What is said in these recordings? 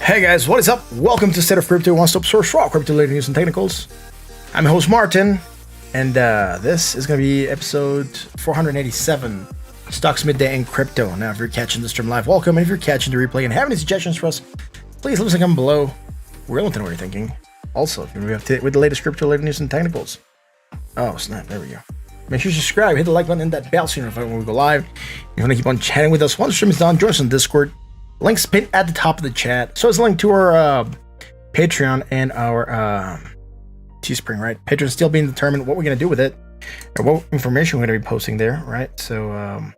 Hey guys, what is up? Welcome to State of Crypto, one-stop source for all crypto-related news and technicals. I'm your host Martin, and this is going to be episode 487, Stocks Midday and Crypto. Now, if you're catching the stream live, welcome. And if you're catching the replay and have any suggestions for us, please leave us a comment below. We're willing to know what you're thinking. Also, if you're up to date with the latest crypto-related news and technicals. Oh, snap. There we go. Make sure you subscribe, hit the like button, and that bell so you're notified when we go live. If you want to keep on chatting with us once the stream is done, join us on Discord. Link's pinned at the top of the chat. So it's a link to our Patreon and our Teespring, right? Patreon's still being determined what we're going to do with it, or what information we're going to be posting there, right? So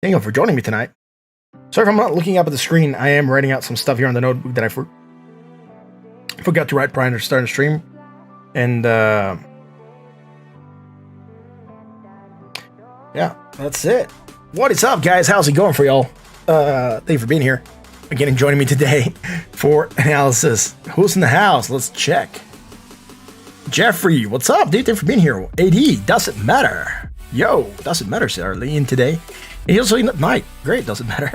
thank you for joining me tonight. Sorry if I'm not looking up at the screen. I am writing out some stuff here on the notebook that I forgot to write prior to starting the stream. And yeah, that's it. What is up, guys? How's it going for y'all? Thank you for being here again and joining me today for analysis. Who's in the house? Let's check. Jeffrey, what's up, dude? Thanks for being here. AD, doesn't matter. Yo, doesn't matter, Sarah in today. And also Mike, great, doesn't matter.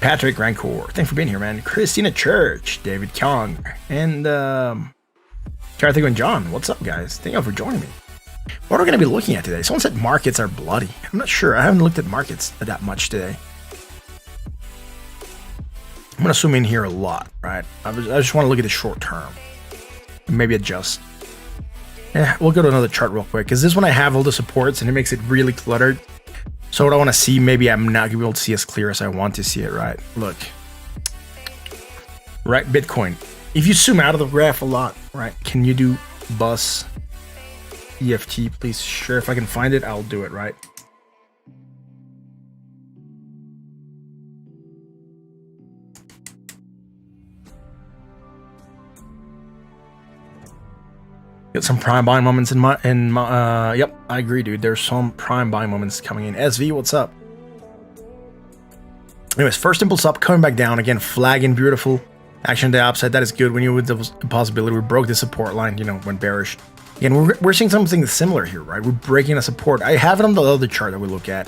Patrick Rancourt, thanks for being here, man. Christina Church, David Kong, and Karthik and John, what's up, guys? Thank you for joining me. What are we going to be looking at today? Someone said markets are bloody. I'm not sure. I haven't looked at markets that much today. I'm going to zoom in here a lot, right? I just want to look at the short term. Maybe adjust. Yeah, we'll go to another chart real quick, because this one I have all the supports, and it makes it really cluttered. So what I want to see, maybe I'm not going to be able to see as clear as I want to see it, right? Look. Right, Bitcoin. If you zoom out of the graph a lot, right, can you do bus EFT, please? Sure, if I can find it, I'll do it, right? Get some prime buying moments in my yep, I agree, dude. There's some prime buying moments coming in. SV, what's up? Anyways, first impulse up, coming back down again, flagging, beautiful action to the upside. That is good. When you with the possibility, we broke the support line, you know, went bearish. Again, we're seeing something similar here, right? We're breaking a support. I have it on the other chart that we look at.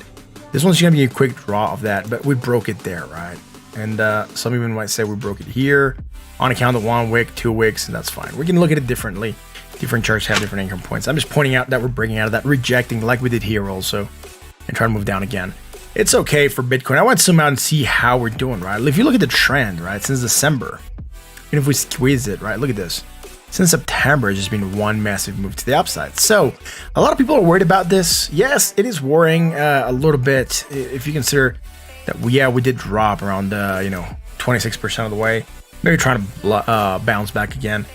This one's gonna be a quick draw of that, but we broke it there, right? And some even might say we broke it here on account of 1 wick, 2 wicks, and that's fine. We can look at it differently. Different charts have different income points. I'm just pointing out that we're breaking out of that, rejecting like we did here also, and trying to move down again. It's okay for Bitcoin. I want to zoom out and see how we're doing, right? If you look at the trend, right, since December, even if we squeeze it, right, look at this. Since September, it's just been one massive move to the upside. So a lot of people are worried about this. Yes, it is worrying a little bit if you consider that we did drop around 26% of the way. Maybe trying to bounce back again.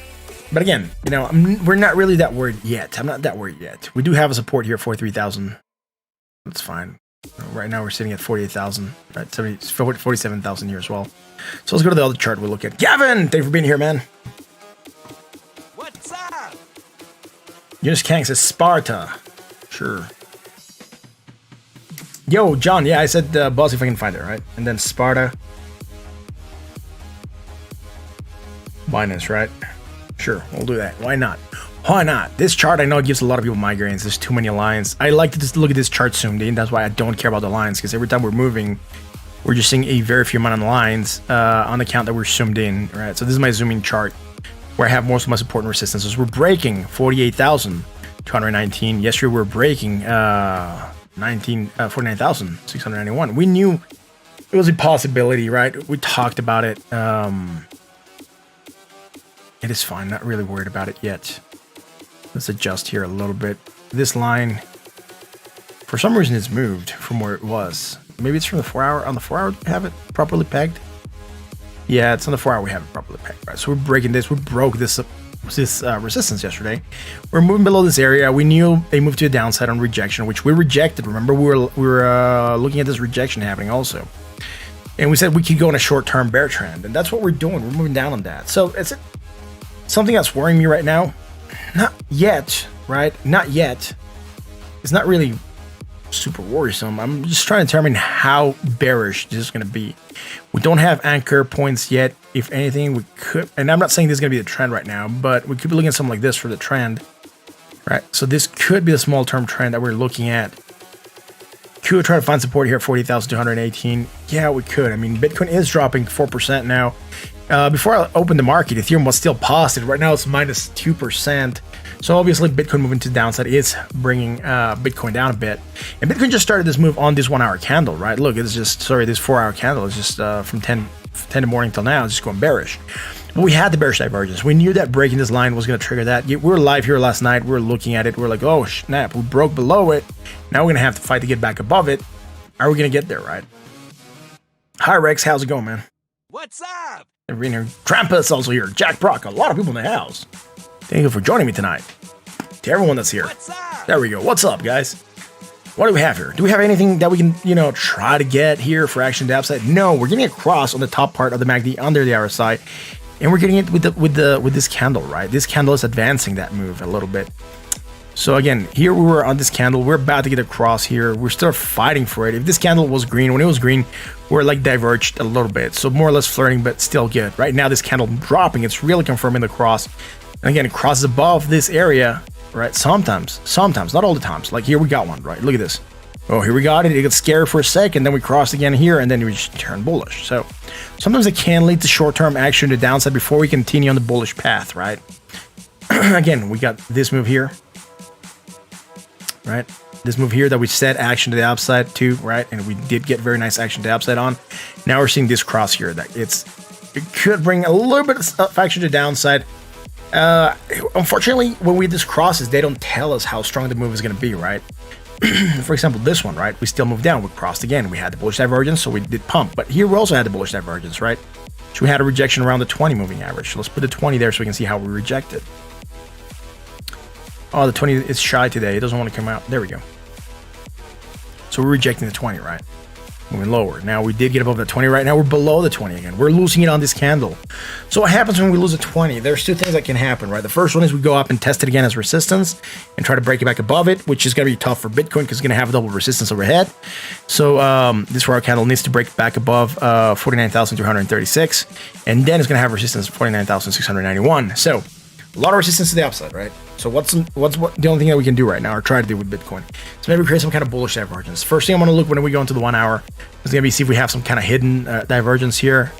But again, you know, we're not really that worried yet. I'm not that worried yet. We do have a support here, 43,000. That's fine. Right now we're sitting at 48,000, right? 47,000 here as well. So let's go to the other chart we'll look at. Gavin, thank you for being here, man. What's up? Eunice Kang says Sparta. Sure. Yo, John, yeah, I said Buzz if I can find it, right? And then Sparta. Binance, right? Sure, we'll do that. Why not? Why not? This chart, I know it gives a lot of people migraines. There's too many lines. I like to just look at this chart zoomed in. That's why I don't care about the lines, because every time we're moving, we're just seeing a very few amount of lines on the count that we're zoomed in, right? So this is my zooming chart where I have most of my support and resistances. We're breaking 48,219. Yesterday we were breaking 49,691. We knew it was a possibility, right? We talked about it. It is fine. Not really worried about it yet. Let's adjust here a little bit. This line, for some reason, it's moved from where it was. Maybe it's from the 4 hour. On the 4 hour, we have it properly pegged. Yeah, it's on the 4 hour we have it properly pegged. Right, so we're breaking this. We broke this resistance yesterday. We're moving below this area. We knew they moved to the downside on rejection, which we rejected. Remember, we were looking at this rejection happening also, and we said we could go on a short-term bear trend, and that's what we're doing. We're moving down on that. So it's something that's worrying me right now. Not yet, right? Not yet. It's not really super worrisome. I'm just trying to determine how bearish this is going to be. We don't have anchor points yet. If anything, we could, and I'm not saying this is going to be the trend right now, but we could be looking at something like this for the trend, right? So this could be the small term trend that we're looking at. Could try to find support here at 40,218. Yeah, we could. I mean, Bitcoin is dropping 4% now. Before I opened the market, Ethereum was still positive. Right now it's minus 2%. So obviously Bitcoin moving to the downside is bringing Bitcoin down a bit. And Bitcoin just started this move on this 1 hour candle, right? Look, it's just, sorry, this 4 hour candle is just from 10 in the morning till now, it's just going bearish. But we had the bearish divergence. We knew that breaking this line was going to trigger that. We were live here last night. We were looking at it. We're like, oh, snap. We broke below it. Now we're going to have to fight to get back above it. How are we going to get there, right? Hi, Rex. How's it going, man? What's up? Everybody here. Trampus also here. Jack Brock. A lot of people in the house. Thank you for joining me tonight. To everyone that's here. What's up? There we go. What's up, guys? What do we have here? Do we have anything that we can, try to get here for action to upside? No, we're getting a cross on the top part of the MACD under the RSI, and we're getting it with this candle, right? This candle is advancing that move a little bit. So again, here we were on this candle. We're about to get a cross here. We're still fighting for it. If this candle was green, when it was green, we're like diverged a little bit. So more or less flirting, but still good. Right now, this candle dropping, it's really confirming the cross. And again, it crosses above this area, right? Sometimes, not all the times. Like here we got one, right? Look at this. Oh, here we got it. It gets scary for a second, then we crossed again here, and then we just turn bullish. So sometimes it can lead to short-term action to downside before we continue on the bullish path, right? Again, we got this move here. Right, this move here that we set action to the upside to, right, and we did get very nice action to the upside on. Now we're seeing this cross here that it could bring a little bit of action to downside. Unfortunately, when this crosses, they don't tell us how strong the move is going to be, right? For example, this one, right, we still moved down, we crossed again, we had the bullish divergence, so we did pump, but here we also had the bullish divergence, right? So we had a rejection around the 20 moving average. So let's put the 20 there so we can see how we rejected. Oh, the 20 is shy today. It doesn't want to come out. There we go. So we're rejecting the 20, right? Moving lower. Now we did get above the 20. Right now we're below the 20 again. We're losing it on this candle. So what happens when we lose a 20? There's two things that can happen, right? The first one is we go up and test it again as resistance and try to break it back above it, which is going to be tough for Bitcoin because it's going to have a double resistance overhead. So this 4 hour candle needs to break back above 49,336, and then it's going to have resistance of 49,691. So a lot of resistance to the upside, right? So what's the only thing that we can do right now, or try to do with Bitcoin? So maybe create some kind of bullish divergence. First thing I'm going to look when we go into the 1 hour is going to be see if we have some kind of hidden divergence here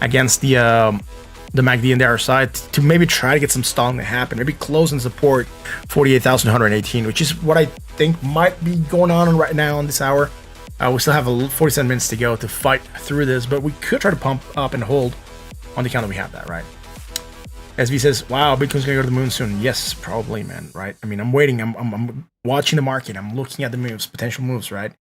against the MACD and the RSI to maybe try to get some stalling to happen. Maybe close and support 48,118, which is what I think might be going on right now in this hour. We still have 47 minutes to go to fight through this, but we could try to pump up and hold on the count that we have that, right? SV says, wow, Bitcoin's gonna go to the moon soon. Yes, probably, man, right? I mean, I'm waiting. I'm watching the market. I'm looking at the moves, potential moves, right?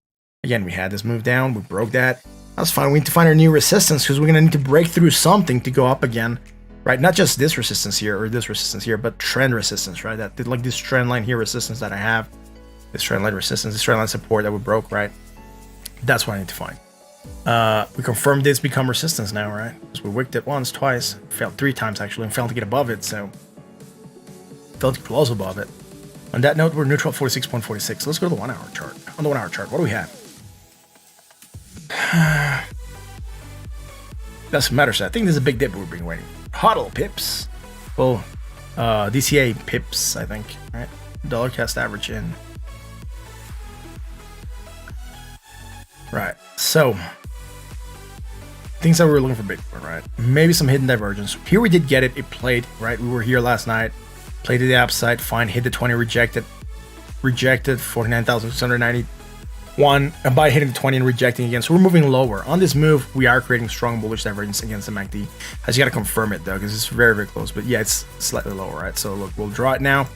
Again, we had this move down. We broke that. That's fine. We need to find our new resistance because we're going to need to break through something to go up again, right? Not just this resistance here or this resistance here, but trend resistance, right? That like this trend line here resistance that I have, this trend line resistance, this trend line support that we broke, right? That's what I need to find. We confirmed this become resistance now, right? So we wicked it once, twice, failed 3 times actually, and failed to get above it, so failed to close above it. On that note, we're neutral at 46.46. Let's go to the 1 hour chart. On the 1 hour chart, what do we have? Doesn't matter, so I think this is a big dip we've been waiting. HODL pips. Well, DCA pips, I think, right? Dollar cost average in. Right, so things that we were looking for Bitcoin, right? Maybe some hidden divergence. Here we did get it. It played, right? We were here last night, played to the upside, fine, hit the 20, rejected 49,691, and by hitting the 20 and rejecting again. So we're moving lower. On this move, we are creating strong bullish divergence against the MACD. I just got to confirm it though, because it's very, very close. But yeah, it's slightly lower, right? So look, we'll draw it now.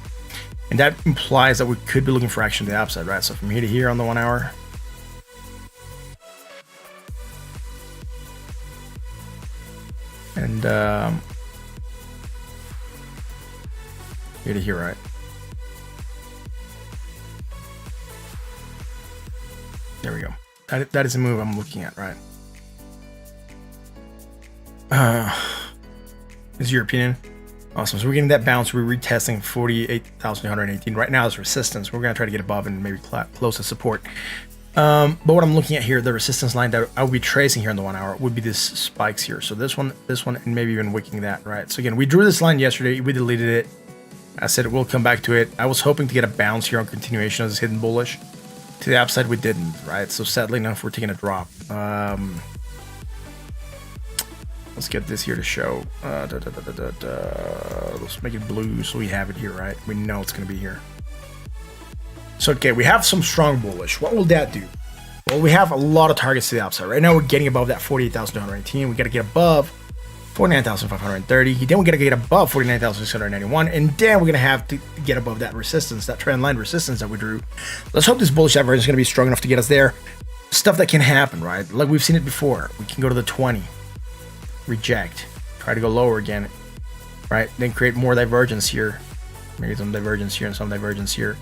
And that implies that we could be looking for action to the upside, right? So from here to here on the 1 hour, and here to here, right? There we go. That is a move I'm looking at, right? Is your opinion? Awesome. So we're getting that bounce. We're retesting 48,218. Right now is resistance. We're going to try to get above and maybe close to support. But what I'm looking at here, the resistance line that I would be tracing here in the 1 hour would be this spikes here. So this one, and maybe even wicking that, right? So again, we drew this line yesterday. We deleted it. I said we'll come back to it. I was hoping to get a bounce here on continuation of this hidden bullish. To the upside, we didn't, right? So sadly enough, we're taking a drop. Let's get this here to show. Let's make it blue so we have it here, right? We know it's going to be here. So, okay, we have some strong bullish. What will that do? Well, we have a lot of targets to the upside. Right now, we're getting above that 48,218. We got to get above 49,530. Then we got to get above 49,691. And then we're going to have to get above that resistance, that trend line resistance that we drew. Let's hope this bullish divergence is going to be strong enough to get us there. Stuff that can happen, right? Like we've seen it before. We can go to the 20, reject, try to go lower again, right? Then create more divergence here. Maybe some divergence here and some divergence here.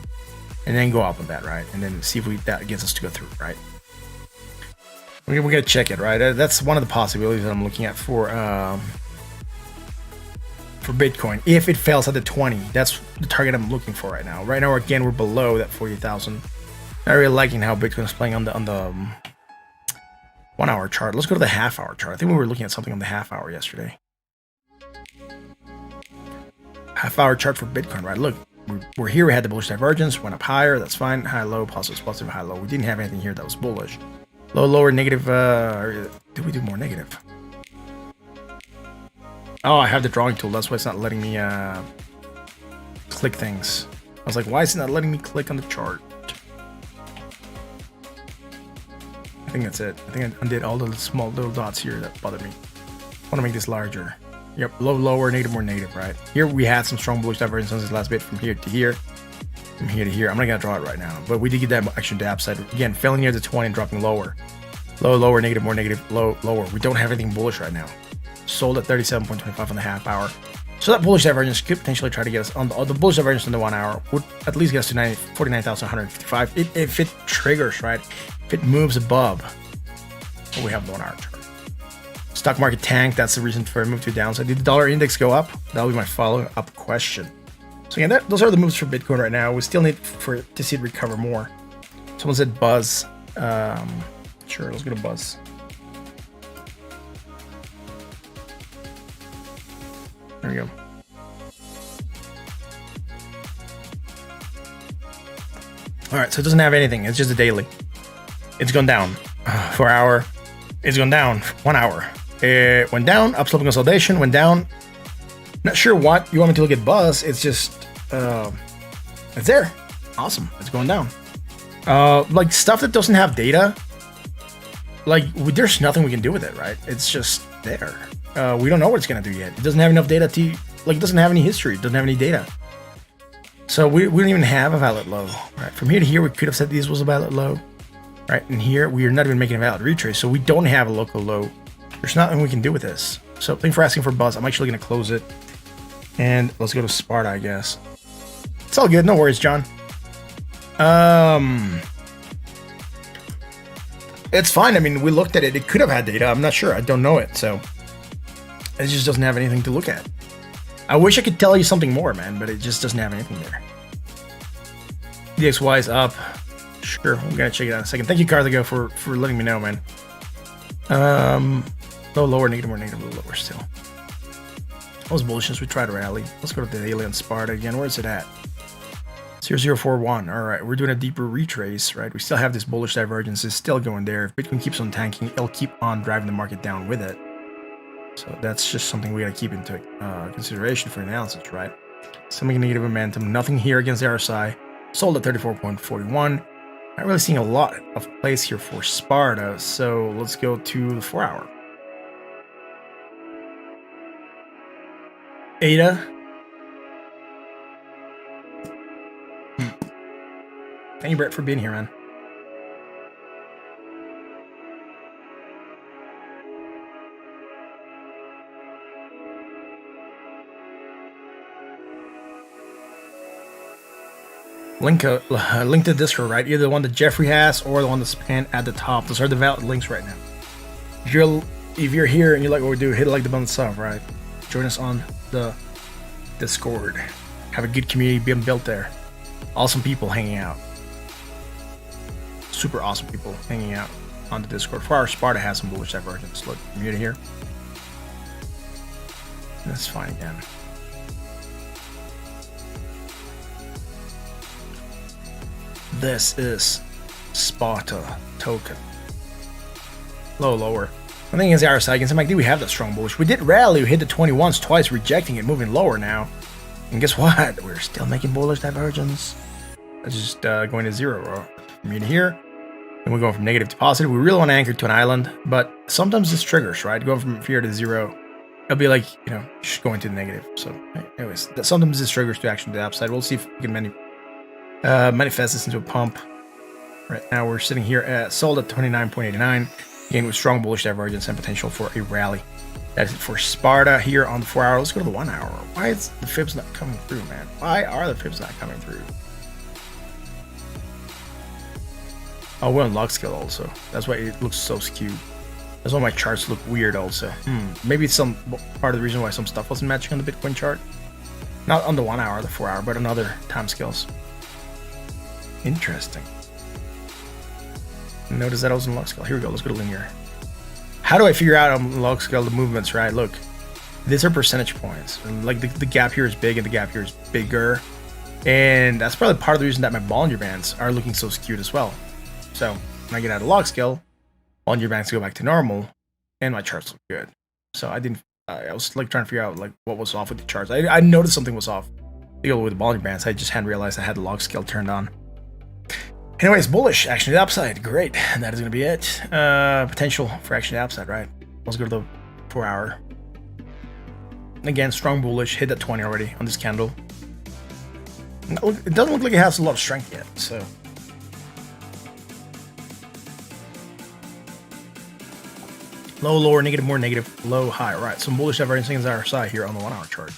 And then go up with that, right? And then see if that gets us to go through, right? We're gonna check it, right? That's one of the possibilities that I'm looking at for Bitcoin. If it fails at the 20, that's the target I'm looking for right now. Right now, again, we're below that 40,000. Not really liking how Bitcoin is playing on the 1 hour chart. Let's go to the half hour chart. I think we were looking at something on the half hour yesterday. Half hour chart for Bitcoin, right? Look. We're here, we had the bullish divergence, went up higher, that's fine. High, low, positive, positive, high, low. We didn't have anything here that was bullish. Low, lower, negative, did we do more negative? Oh, I have the drawing tool, that's why it's not letting me click things. I was like, why is it not letting me click on the chart? I think that's it. I think I undid all the small little dots here that bothered me. I want to make this larger. Yep, low, lower, negative, more negative, right? Here we had some strong bullish divergence on this last bit from here to here. From here to here. I'm not going to draw it right now, but we did get that action to the upside. Again, failing near the 20 and dropping lower. Low, lower, negative, more negative, low, lower. We don't have anything bullish right now. Sold at 37.25 on the half hour. So that bullish divergence could potentially try to get us on the bullish divergence on the 1 hour would at least get us to 49,155 if it triggers, right? If it moves above what we have the 1 hour chart. Stock market tank, that's the reason for a move to downside. Did the dollar index go up? That'll be my follow-up question. So again, those are the moves for Bitcoin right now. We still need to see it recover more. Someone said buzz. Sure, let's go to buzz. There we go. All right, so it doesn't have anything. It's just a daily. It's gone down. 4 hour. It's gone down. 1 hour. It went down. Upslope consolidation. Went down. Not sure what you want me to look at buzz. It's just it's there. Awesome. It's going down. Like stuff that doesn't have data. Like there's nothing we can do with it, right? It's just there. We don't know what it's gonna do yet. It doesn't have enough data to like. It doesn't have any history. It doesn't have any data. So we don't even have a valid low. Right? From here to here, we could have said this was a valid low. right? And here we are not even making a valid retrace, so we don't have a local low. There's nothing we can do with this. So thanks for asking for buzz. I'm actually going to close it. And let's go to Sparta, I guess. It's all good. No worries, John. It's fine. I mean, we looked at it. It could have had data. I'm not sure. I don't know it. So it just doesn't have anything to look at. I wish I could tell you something more, man, but it just doesn't have anything there. DXY is up. Sure. I'm going to check it out in a second. Thank you, Carthago, for letting me know, man. Low, lower, negative, more negative, lower still. That was bullishness. We tried to rally. Let's go to the daily on Sparta again. Where is it at? 0041. All right, we're doing a deeper retrace, right? We still have this bullish divergence. It's still going there. If Bitcoin keeps on tanking, it'll keep on driving the market down with it. So that's just something we got to keep into consideration for analysis, right? Some negative momentum. Nothing here against the RSI. Sold at 34.41. Not really seeing a lot of plays here for Sparta. So let's go to the 4 hour. ADA. Thank you, Brett, for being here, man. Link to Discord, right? Either the one that Jeffrey has or the one that's pinned at the top. Those are the valid links right now. If you're here and you like what we do, hit like the button sub, right? Join us on the Discord. Have a good community being built there. Awesome people hanging out. Super awesome people hanging out on the Discord. 4 hour Sparta has some bullish divergence. Look, mute here. That's fine again. This is Sparta token. Low, lower. I think against the RSI, against MACD, we have that strong bullish. We did rally, we hit the 21s twice, rejecting it, moving lower now. And guess what? We're still making bullish divergence. It's just going to zero. Mute here. And we're going from negative to positive. We really want to anchor to an island, but sometimes this triggers, right? Going from here to zero, it'll be like, just going to the negative. So anyways, sometimes this triggers to action to the upside. We'll see if we can manifest this into a pump. Right now we're sitting here at sold at 29.89. Again, with strong bullish divergence and potential for a rally. That's it for Sparta here on the 4 hour. Let's go to the 1 hour. Why is the fibs not coming through, man? Why are the fibs not coming through? Oh, we're on log scale also. That's why it looks so skewed. That's why my charts look weird also. Maybe it's some part of the reason why some stuff wasn't matching on the Bitcoin chart. Not on the 1 hour, the 4 hour, but on other time scales. Interesting. Notice that I was in log scale. Here we go. Let's go to linear. How do I figure out on log scale the movements, right? Look, these are percentage points. And like the gap here is big and the gap here is bigger. And that's probably part of the reason that my Bollinger Bands are looking so skewed as well. So when I get out of log scale, Bollinger Bands go back to normal and my charts look good. So I was like trying to figure out like what was off with the charts. I noticed something was off. With the Bollinger Bands, I just hadn't realized I had the log scale turned on. Anyways, bullish, action to the upside. Great. And that is going to be it. Potential for action to the upside, right? Let's go to the 4 hour. Again, strong bullish. Hit that 20 already on this candle. It doesn't look like it has a lot of strength yet. So low, lower, negative, more negative, low, high. All right, some bullish divergence against our side here on the 1 hour chart.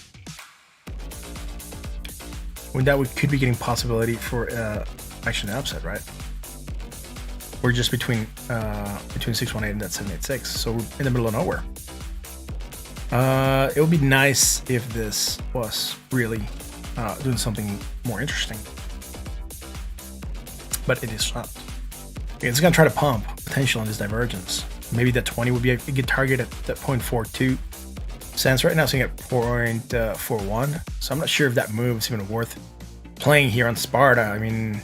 With that, we could be getting possibility for action to the upside, right? We're just between 618 and that 786, so we're in the middle of nowhere. It would be nice if this was really doing something more interesting, but it is not. It's gonna try to pump potential on this divergence. Maybe that 20 would be a good target at that 0.42 cents. Right now, sitting at 0.41. So I'm not sure if that move is even worth playing here on Sparta. I mean,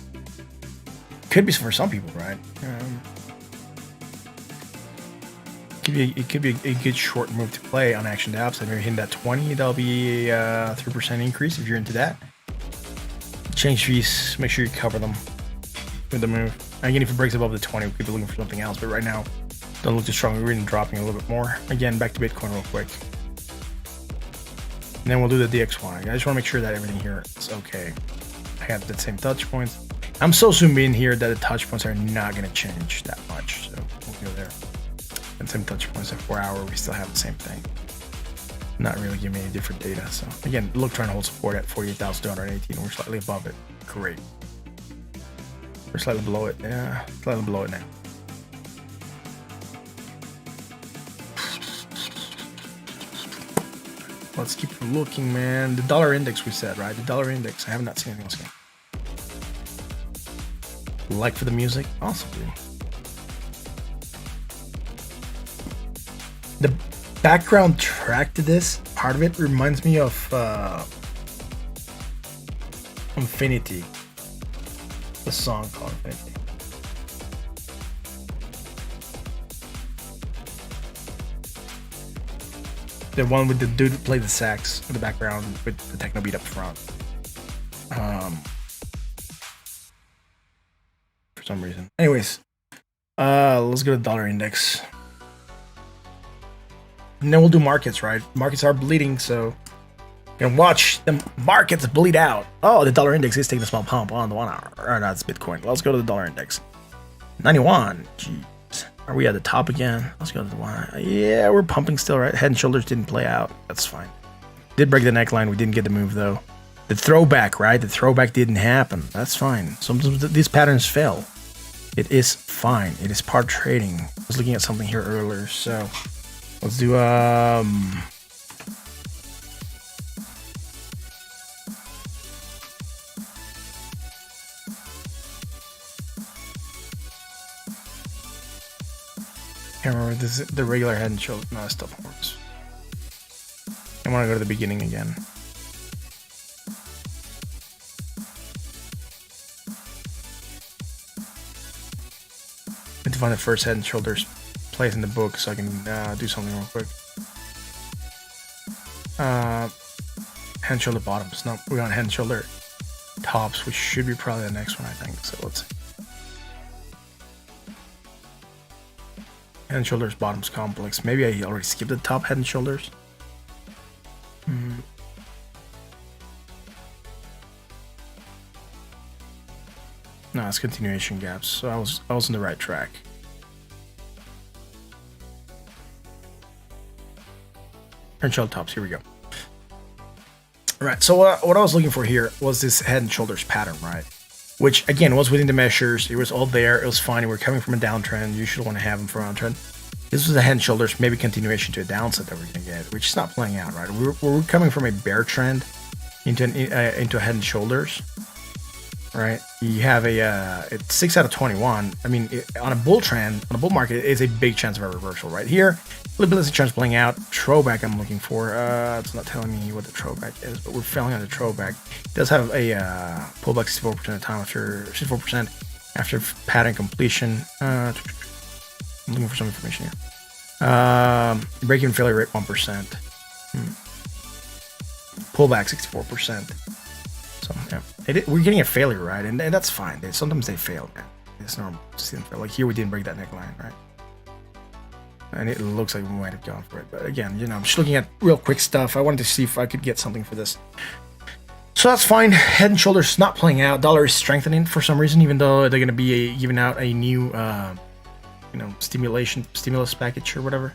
could be for some people, right? It could be a good short move to play on action to upside. Maybe hitting that 20, that'll be a 3% increase if you're into that. Change fees, make sure you cover them with the move. Again, if it breaks above the 20, we could be looking for something else. But right now, don't look too strong. We're even dropping a little bit more. Again, back to Bitcoin real quick. And then we'll do the DXY. I just want to make sure that everything here is okay. I have the same touch points. I'm so zoomed in here that the touch points are not going to change that much. So we'll go there. And same touch points at 4 hour, we still have the same thing. Not really giving me any different data. So again, look, trying to hold support at 48,218. We're slightly above it. Great. We're slightly below it. Yeah, slightly below it now. Let's keep looking, man. The dollar index we said, right? The dollar index. I have not seen anything else yet. Like for the music? Awesome, dude. The background track to this, part of it reminds me of Infinity. The song called Infinity. The one with the dude who played the sax in the background with the techno beat up front. For some reason. Anyways, let's go to the dollar index. And then we'll do markets, right? Markets are bleeding, so you can watch the markets bleed out. Oh, the dollar index is taking a small pump on the 1 hour. Or no, it's Bitcoin. Let's go to the dollar index. 91. Jeez. Are we at the top again? Let's go to the 1 hour. Yeah, we're pumping still, right? Head and shoulders didn't play out. That's fine. Did break the neckline. We didn't get the move, though. The throwback, right? The throwback didn't happen. That's fine. Sometimes these patterns fail. It is fine. It is part trading. I was looking at something here earlier, so let's do can't remember this is the regular head and shoulder. No, stuff works. I want to go to the beginning again. I need to find the first head and shoulders place in the book so I can do something real quick. Head and shoulder bottoms. No, we're on head and shoulder tops, which should be probably the next one, I think. So let's see. Head and shoulders bottoms complex. Maybe I already skipped the top head and shoulders. No, it's continuation gaps. So I was on the right track. Head and shoulder tops. Here we go. All right. So what I was looking for here was this head and shoulders pattern, right? Which again was within the measures. It was all there. It was fine. We're coming from a downtrend. You should want to have them for a downtrend. This was a head and shoulders, maybe continuation to a downside that we're gonna get, which is not playing out, right? We're coming from a bear trend into a head and shoulders, right? You have it's 6 out of 21. I mean, on a bull trend, on a bull market, it is a big chance of a reversal, right? Here, a little bit of the chance playing out. Throwback I'm looking for. It's not telling me what the throwback is, but we're failing on the throwback. It does have a pullback 64% of the time after 64% after pattern completion. I'm looking for some information here. Break-even failure rate 1%. Pullback 64%. So yeah, we're getting a failure, right? And that's fine. Sometimes they fail, man. It's normal. Like here, we didn't break that neckline, right? And it looks like we might have gone for it. But again, I'm just looking at real quick stuff. I wanted to see if I could get something for this. So that's fine. Head and shoulders not playing out. Dollar is strengthening for some reason, even though they're going to be giving out a new stimulus package or whatever.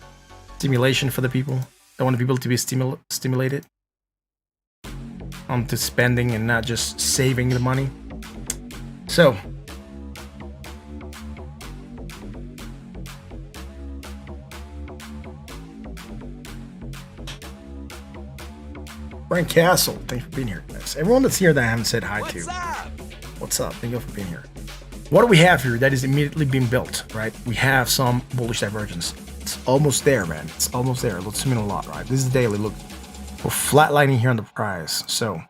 Stimulation for the people. They want the people to be stimulated onto spending and not just saving the money. So Brian Castle, thanks for being here, guys. Everyone that's here that I haven't said hi to. What's up? Thank you for being here. What do we have here that is immediately being built, right? We have some bullish divergence. It's almost there, man. It's almost there. Let's zoom in a lot, right? This is daily. Look, we're flatlining here on the price. So,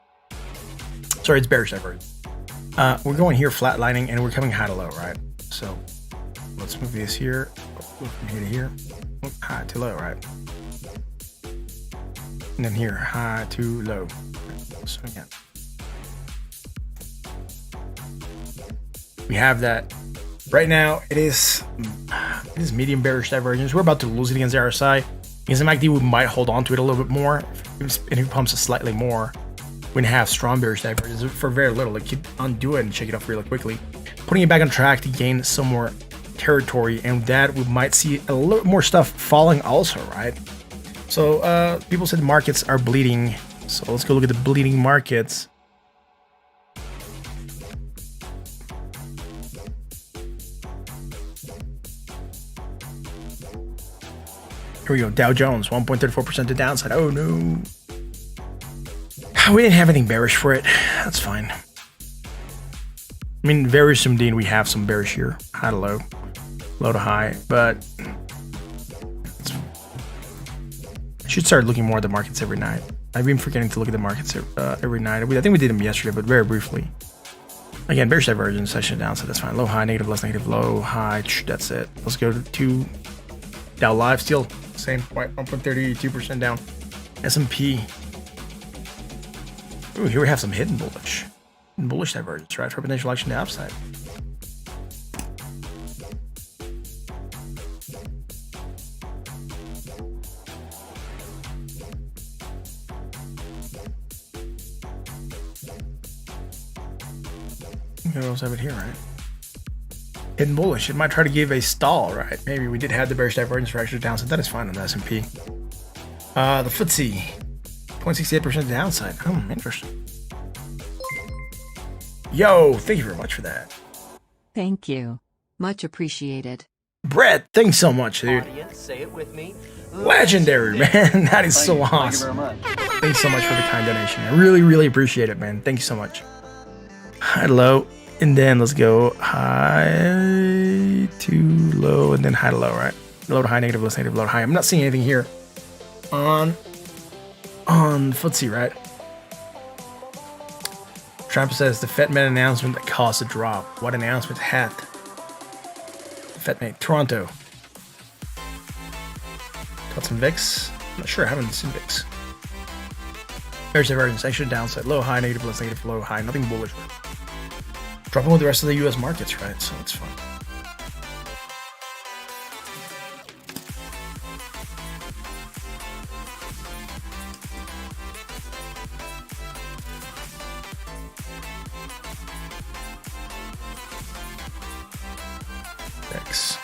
sorry, it's bearish divergence. We're going here flatlining, and we're coming high to low, right? So, let's move this here. Go from here to here. High to low, right? And then here, high to low. So again. We have that right now. It is medium bearish divergence. We're about to lose it against the RSI. Against the MACD, we might hold on to it a little bit more. And if it pumps slightly more, when you have strong bearish divergence for very little. Like, you undo it and shake it off really quickly, putting it back on track to gain some more territory, and that we might see a little more stuff falling also, right? So people said the markets are bleeding, so let's go look at the bleeding markets. Here we go. Dow Jones 1.34% to downside. Oh no, we didn't have anything bearish for it. That's fine. I mean, very soon we have some bearish here, high to low, low to high, but I should start looking more at the markets every night. I've been forgetting to look at the markets every night. I think we did them yesterday, but very briefly. Again, bearish divergence, session down, so that's fine. Low, high, negative, less negative, low, high. That's it. Let's go to Dow Live, still same point, 1.32% down. S&P. Ooh, here we have some hidden bullish divergence, right? For potential action to the upside. We also have it here, right? Hidden bullish. It might try to give a stall, right? Maybe we did have the bearish divergence for extra downside. That is fine on the S&P. The FTSE, 0.68% downside. Interesting. Yo, thank you very much for that. Thank you. Much appreciated. Brett, thanks so much, dude. Audience, say it with me. Legendary, man. That is so awesome. Thanks so much for the kind donation. I really, really appreciate it, man. Thank you so much. High to low, and then let's go high to low, and then high to low, right? Low to high, negative, less negative, low to high. I'm not seeing anything here on FTSE, right? Trump says the Fed made an announcement that caused a drop. What announcement had the Fed made? Toronto. Got some VIX. I'm not sure. I haven't seen VIX. Bearish divergence, action downside, low, high, negative, less negative, low, high. Nothing bullish. Dropping with the rest of the US markets, right? So it's fine. Thanks.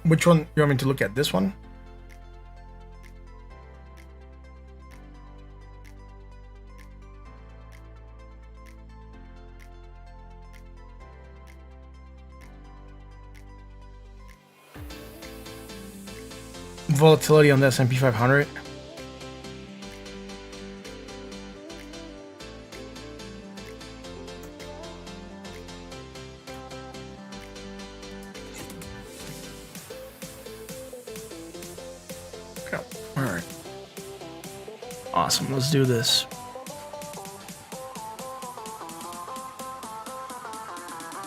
Which one you want me to look at? This one? Volatility on the S&P 500. Okay. All right. Awesome. Let's do this.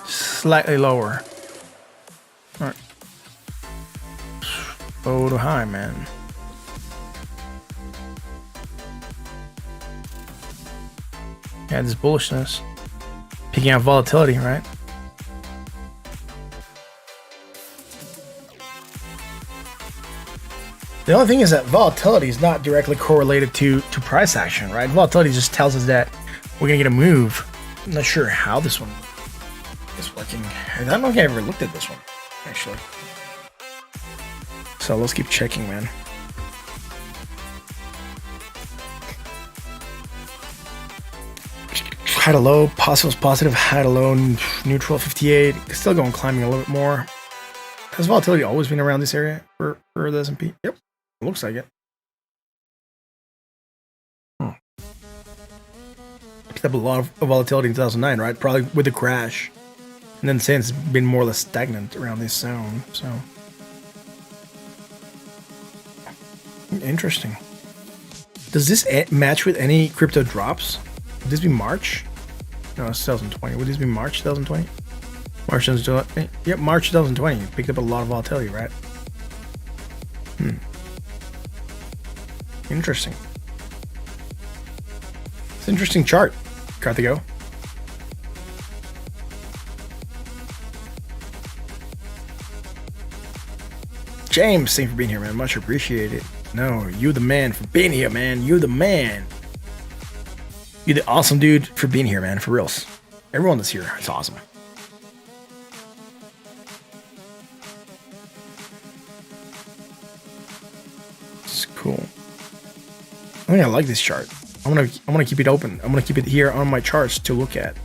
Slightly lower. All right. Low to high, man. Yeah, this bullishness. Picking out volatility, right? The only thing is that volatility is not directly correlated to price action, right? Volatility just tells us that we're gonna get a move. I'm not sure how this one is working. I don't know if I ever looked at this one, actually. So let's keep checking, man. High to low, positive, high to low, neutral 58. Still going climbing a little bit more. Has volatility always been around this area for the S&P? Yep, it looks like it. Picked up a lot of volatility in 2009, right? Probably with the crash. And then since it's been more or less stagnant around this zone, so. Interesting. Does this match with any crypto drops? Would this be March? No, it's 2020. Would this be March 2020? March 2020. Yep, March 2020. Picked up a lot of volatility, right? Interesting. It's an interesting chart. Got to go. James, thank you for being here, man. Much appreciated. No, you the man for being here, man. You the man. You the awesome dude for being here, man. For reals. Everyone that's here, it's awesome. It's cool. I think I like this chart. I'm gonna keep it open. I'm gonna keep it here on my charts to look at.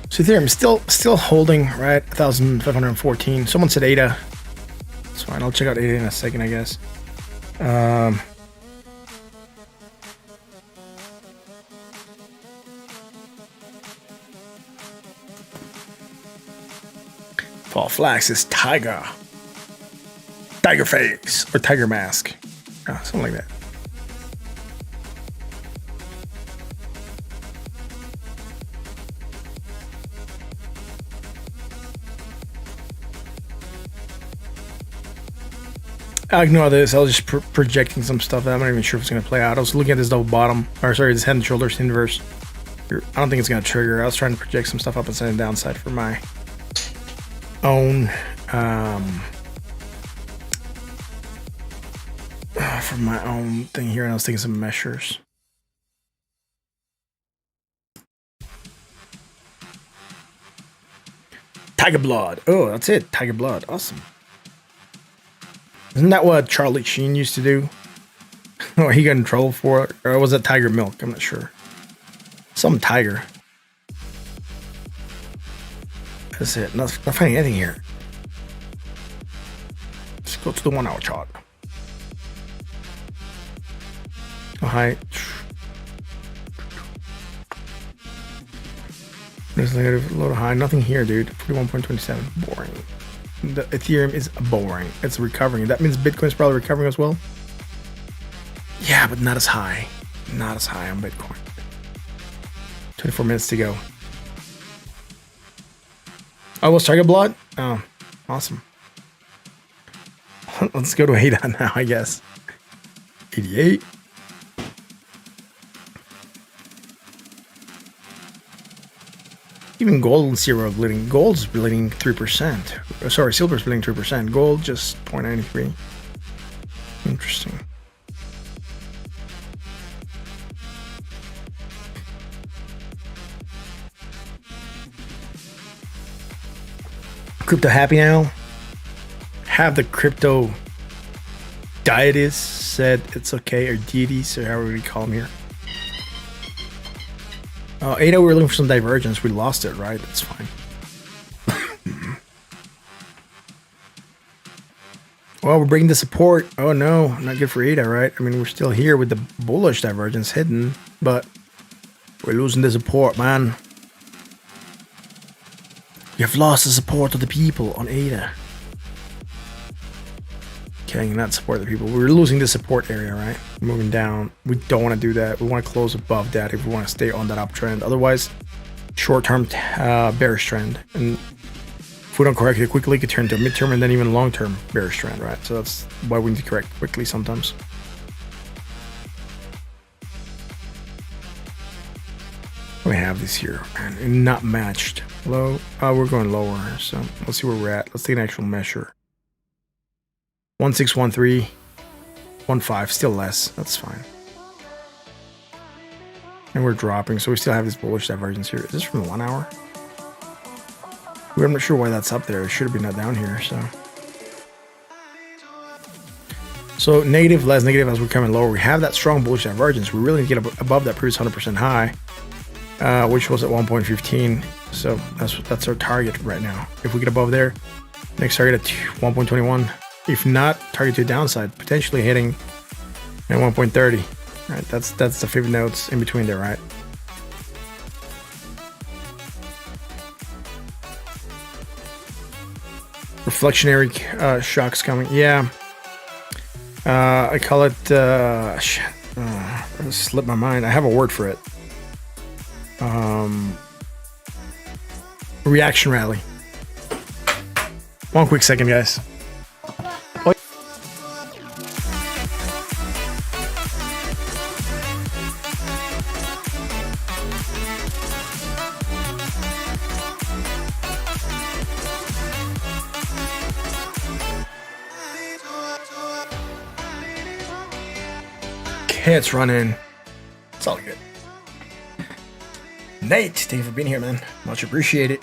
So Ethereum still holding, right? 1,514. Someone said ADA. That's fine. I'll check out ADA in a second, I guess. Fall Flax is Tiger face or Tiger Mask, something like that. I'll ignore this. I was just projecting some stuff that I'm not even sure if it's going to play out. I was looking at this double bottom, or sorry, this head and shoulders inverse. I don't think it's going to trigger. I was trying to project some stuff up inside and downside for my own thing here, and I was taking some measures. Tiger Blood. Oh, that's it. Tiger Blood. Awesome. Isn't that what Charlie Sheen used to do? Or he got in trouble for it? Or was it Tiger Milk? I'm not sure. Some tiger. That's it. Not finding anything here. Let's go to the 1 hour chart. Oh, hi. There's negative, low to high. Nothing here, dude. 41.27. Boring. The Ethereum is boring. It's recovering. That means Bitcoin's probably recovering as well. Yeah, but not as high. Not as high on Bitcoin. 24 minutes to go. Oh, was Tiger Blood? Oh, awesome. Let's go to ADA now, I guess. 88. Even gold and silver bleeding. Gold's bleeding 3%. Sorry, silver's bleeding 3%. Gold just 0.93. Interesting. Crypto happy now? Have the crypto deities said it's okay, or deities, or however we call them here. ADA, we were looking for some divergence. We lost it, right? That's fine. Well, we're breaking the support. Oh no, not good for ADA, right? I mean, we're still here with the bullish divergence hidden, but we're losing the support, man. We have lost the support of the people on ADA. Okay, not support the people. We're losing the support area, right? Moving down. We don't want to do that. We want to close above that if we want to stay on that uptrend. Otherwise, short-term bearish trend. And if we don't correct it quickly, it could turn to a mid-term and then even long-term bearish trend, right? So that's why we need to correct quickly sometimes. We have this here, and not matched. Low. We're going lower, so let's see where we're at. Let's take an actual measure. 1613, 15, still less. That's fine. And we're dropping, so we still have this bullish divergence here. Is this from the 1 hour? I'm not sure why that's up there. It should have been not down here, so negative, less negative as we're coming lower. We have that strong bullish divergence. We really need to get above that previous 100% high, which was at 1.15. So that's our target right now. If we get above there, next target at 1.21. If not, target to the downside, potentially hitting at 1.30. Right, that's the 50 notes in between there, right? Reflectionary shocks coming. Yeah. I call it shit. It slipped my mind. I have a word for it. reaction rally. One quick second, guys. Okay, it's running. It's all good. Nate, thank you for being here, man. Much appreciated.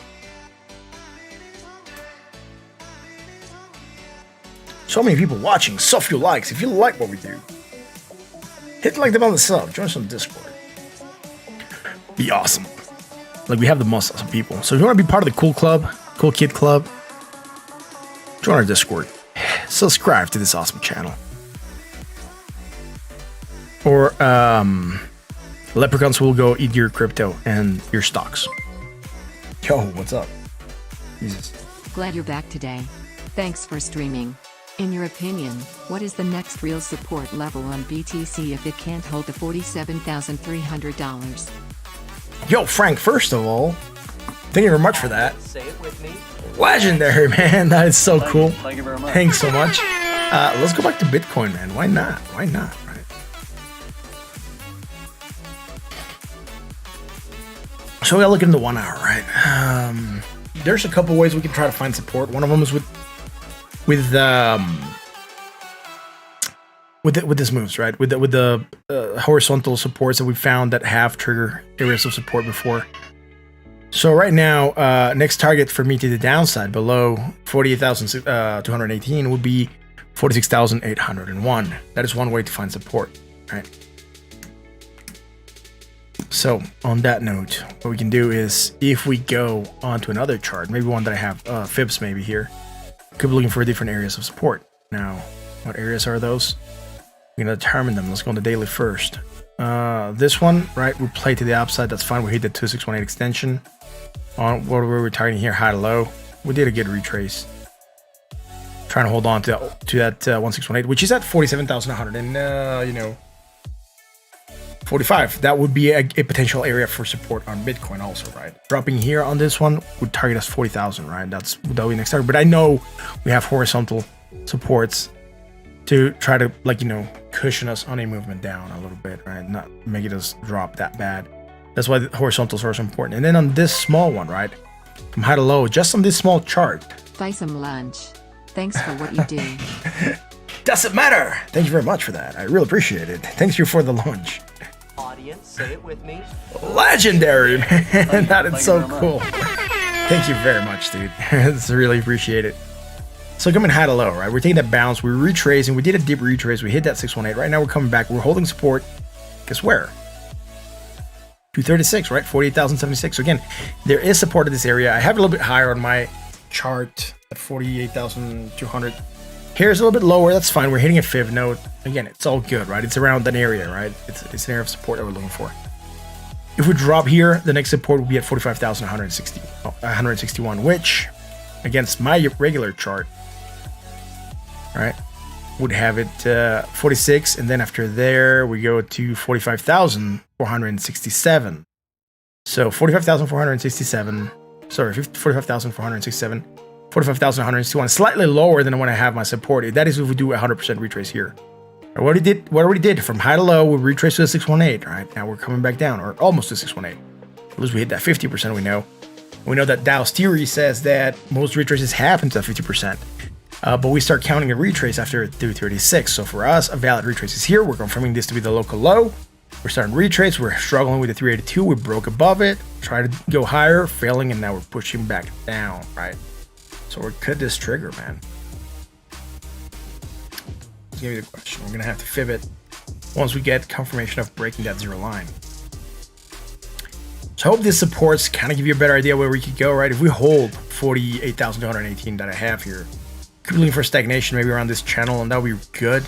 So many people watching. So few likes. If you like what we do, hit like them on the sub. Join some Discord. Be awesome. Like, we have the most awesome people. So if you want to be part of the cool club, cool kid club, join our Discord. Subscribe to this awesome channel. Or leprechauns will go eat your crypto and your stocks. Yo, what's up? Jesus. Glad you're back today. Thanks for streaming. In your opinion, what is the next real support level on BTC if it can't hold the $47,300? Yo, Frank, first of all, thank you very much for that. Say it with me. Legendary, man. That is so cool. Thank you very much. Thanks so much. Let's go back to Bitcoin, man. Why not? Why not? Right? So we gotta look into 1 hour, right? There's a couple ways we can try to find support. One of them is with this moves, right? With the horizontal supports that we found that have trigger areas of support before. So right now, next target for me to the downside below 48,218 would be 46,801. That is one way to find support, right? So on that note, what we can do is, if we go onto another chart, maybe one that I have fibs maybe here, could be looking for different areas of support. Now, what areas are those? We're gonna determine them. Let's go on the daily first. This one, right? We play to the upside. That's fine. We hit the 2618 extension. On what were we targeting here? High to low. We did a good retrace. Trying to hold on to that 1618, which is at 47,100, and you know, 45. That would be a potential area for support on Bitcoin also, right? Dropping here on this one would target us 40,000, right? That'll be next target. But I know we have horizontal supports to try to, like, you know, cushion us on a movement down a little bit, right? Not making us drop that bad. That's why the horizontals are so important. And then on this small one, right, from high to low, just on this small chart. Buy some lunch. Thanks for what you do. Doesn't matter. Thank you very much for that. I really appreciate it. Thank you for the lunch. Audience, say it with me. Legendary, man. That is so cool. Thank you very much, dude. It's really appreciated. So coming high to low, right? We're taking that bounce. We're retracing. We did a deep retrace. We hit that 618. Right now we're coming back. We're holding support. Guess where? 236, right? 48,076. So again, there is support in this area. I have it a little bit higher on my chart at 48,200. Here's a little bit lower. That's fine. We're hitting a fib node. Again, it's all good, right? It's around that area, right? It's an area of support that we're looking for. If we drop here, the next support will be at 161, which against my regular chart, right, would have it 46, and then after there we go to 45,467. So 45,467. Sorry, 45,467. 45,161, slightly lower than when I have my support. That is if we do 100% retrace here. What we already did from high to low, we retraced to the 618. Right now we're coming back down, or almost to 618. At least we hit that 50%. We know that Dow's theory says that most retraces happen to that 50%, but we start counting a retrace after 336. So for us, a valid retrace is here. We're confirming this to be the local low. We're starting retrace. We're struggling with the 382. We broke above it, tried to go higher, failing, and now we're pushing back down. Right. So where could this trigger, man? Let's give you the question. We're gonna have to fib it once we get confirmation of breaking that zero line. So I hope this supports kind of give you a better idea where we could go, right? If we hold 48,218 that I have here, could be looking for stagnation maybe around this channel, and that would be good.